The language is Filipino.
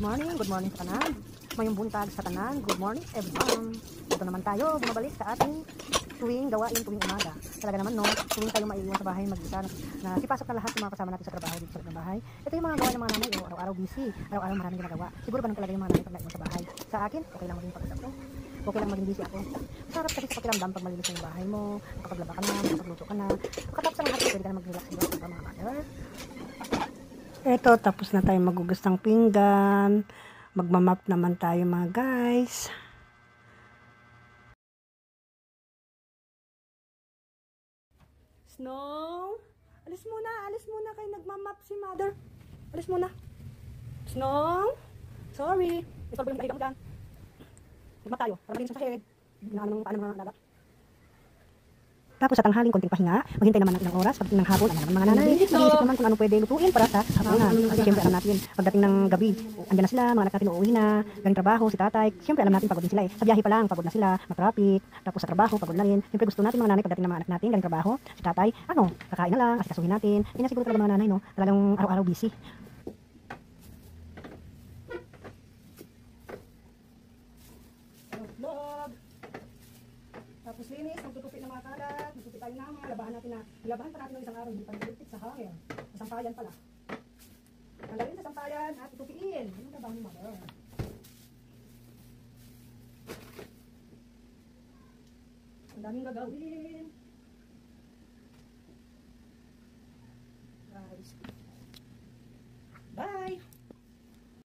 Good morning sa tanan. Mayong buntag sa tanan. Good morning everyone. Ito naman tayo, bumabalik sa ating tuwing gawain, tuwing umaga. Talaga naman no, tuwing tayo maiiwan sa bahay mag-isa, na sipasok na lahat ng mga kasama natin sa trabaho dito sa bahay. Ito yung mga gawain ng mga nanay, araw-araw busy, araw-araw maraming ginagawa. Siguro ganun talaga yung mga nanay pag naiwan sa bahay. Sa akin, okay lang maging pag-usap ko. Okay lang maging busy ako. Masarap kasi sa pakiramdam pag malinis yung bahay mo, makapaglaba ka na, makapagluto ka na, makatapos ang lahat, pwede ka na mag-relax sa mga mother. Eto, tapos na tayo magugas ng pinggan. Magmamap naman tayo mga guys. Snow, alis muna kayo, nagmamap si mother. Alis muna. Snow, sorry. Isolve yung kahigang dyan. Magmap tayo, para malinis yung sahig. Paano mga nalap. Tapos sa tanghaling konting pahinga, maghintay naman ng ilang oras pagdating ng hapon, ano naman mga nanay, mag-iisip naman kung ano pwede lutuin para sa hapunan. Kasi syempre alam natin, pagdating ng gabi, andyan na sila, mga anak natin uuwi na, galing trabaho, si tatay, syempre alam natin pagod din sila eh. Sa biyahe pa lang, pagod na sila, matraffic, tapos sa trabaho, pagod na rin. Syempre gusto natin mga nanay pagdating ng mga anak natin, galing trabaho, si tatay, kakain na lang, asikasuhin natin. Yun na siguro talaga mga nanay, no? Talagang araw-araw busy. Tapos linis, magtutupi ng mga kalat, magtutupi tayo ng mga labahan pa natin ng isang araw, hindi pa nilipit sa hangin. Sa sampayan pala. Tanggalin sa sampayan at tutupiin. Anong trabaho ni mother? Ang daming gagawin.